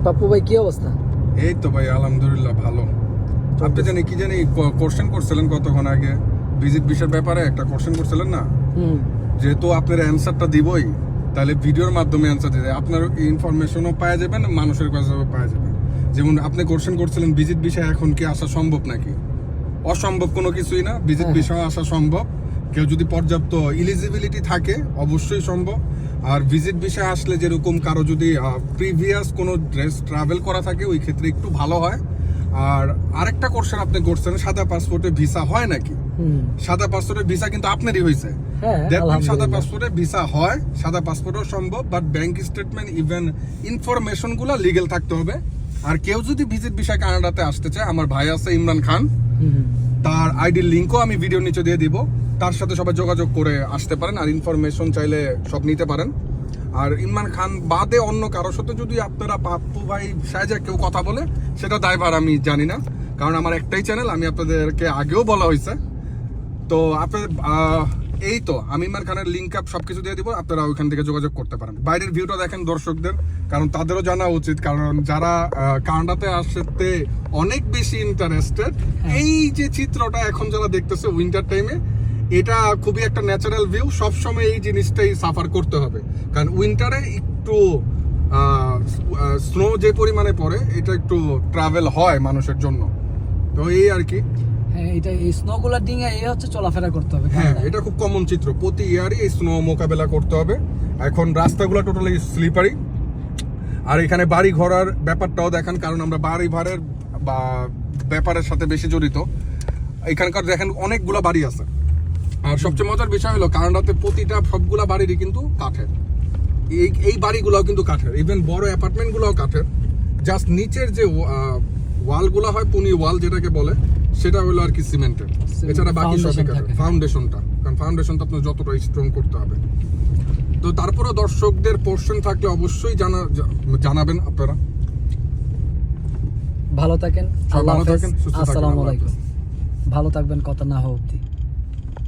পাপ্পু ভাই কি অবস্থা? এই তো ভাই আলহামদুলিল্লাহ ভালো। আপনি জানি কোশ্চেন করছিলেন কতক্ষণ আগে ভিজিট ভিসার ব্যাপারে একটা কোশ্চেন করছিলেন না? যেহেতু আপনার অ্যান্সারটা দিবই, তাহলে ভিডিওর মাধ্যমে অ্যান্সার দিতে আপনার ইনফরমেশনও পাওয়া যাবেন, মানুষের কাছেও পাওয়া যাবে। যেমন আপনি কোশ্চেন করছিলেন ভিজিট ভিসা এখন কি আসা সম্ভব নাকি? অসম্ভব কোনো কিছুই না, ভিজিট ভিসা আসা সম্ভব। কেউ যদি পর্যাপ্ত এলিজিবিলিটি থাকে অবশ্যই সম্ভব। আর ভিজিট ভিসা আসলে যেরকম কারো যদি প্রিভিয়াস কোনো ট্রাভেল করা থাকে ওই ক্ষেত্রে একটু ভালো হয়। আর আরেকটা কোশ্চেন আপনি করছেন, সাদা পাসপোর্টে ভিসা হয় নাকি? সাদা পাসপোর্টের ভিসা কিন্তু আপনারই হয়েছে। দেখুন, সাদা পাসপোর্টে ভিসা হয়, সাদা পাসপোর্টও সম্ভব, but bank statement even information গুলো লিগেল থাকতে হবে। আর কেউ যদি ভিজিট ভিসা কানাডাতে আসতে চায়, আমার ভাই আছে ইমরান খান, তার আইডির লিঙ্কও আমি ভিডিও নিচে দিয়ে দিব, তার সাথে সবাই যোগাযোগ করে আসতে পারেন। আর ইনফরমেশন চাইলে সব নিতে পারেন। আর ইমরান খান বাদে অন্য কারোর সাথে যদি আপনারা পাপ্পু ভাই সাহেজা কেউ কথা বলে, সেটা দায়ভার আমি জানি না, কারণ আমার একটাই চ্যানেল, আমি আপনাদেরকে আগেও বলা হয়েছে। তো আপনাদের এই তো আমি ইমরান খানের লিঙ্ক আপ সবকিছু দিয়ে দিব, আপনারা ওইখান থেকে যোগাযোগ করতে পারেন। বাইরের ভিউটা দেখেন দর্শকদের, কারণ তাদেরও জানা উচিত, কারণ যারা কানাডাতে আসতে অনেক বেশি ইন্টারেস্টেড, এই যে চিত্রটা এখন যারা দেখতেছে উইন্টার টাইমে, এটা খুবই একটা ন্যাচারাল ভিউ। সবসময় এই জিনিসটাই সাফার করতে হবে, কারণ উইন্টারে একটু স্নো যে পরিমাণে পড়ে, এটা একটু ট্রাভেল হয় মানুষের জন্য। তো এই আর কি। হ্যাঁ, এটা এই স্নোগুলা ডিঙে এই হচ্ছে চলাফেরা করতে হবে। হ্যাঁ, এটা খুব কমন চিত্র, প্রতি ইয়ারই এই স্নো মোকাবেলা করতে হবে। এখন রাস্তাগুলো টোটালি স্লিপারি। আর এখানে বাড়ি ঘোরার ব্যাপারটাও দেখেন, কারণ আমরা বাড়ি ভাড়ের বা ব্যাপারের সাথে বেশি জড়িত। এখানকার দেখেন অনেকগুলো বাড়ি আছে। আর সবচেয়ে মজার বিষয় হলো কানাডাতে প্রতিটা সবগুলা বাড়িরই কিন্তু কাঠের। এই বাড়িগুলোও কিন্তু কাঠের, ইভেন বড় অ্যাপার্টমেন্ট গুলোও কাঠের। জাস্ট নিচের যে ওয়ালগুলো হয়, পুনি ওয়াল যেটাকে বলে, সেটা হলো আর কি সিমেন্টের। এছাড়া বাকি সবই কাঠের। ফাউন্ডেশনটা, কারণ ফাউন্ডেশনটা আপনার যতটা স্ট্রং করতে হবে। তো তারপরে দর্শকদের পোর্শন থাকলে অবশ্যই জানাবেন আপনারা। ভালো থাকেন, ভালো থাকেন, সুস্থ থাকেন, আসসালামু আলাইকুম। ভালো থাকবেন, কথা না হোক অবধি।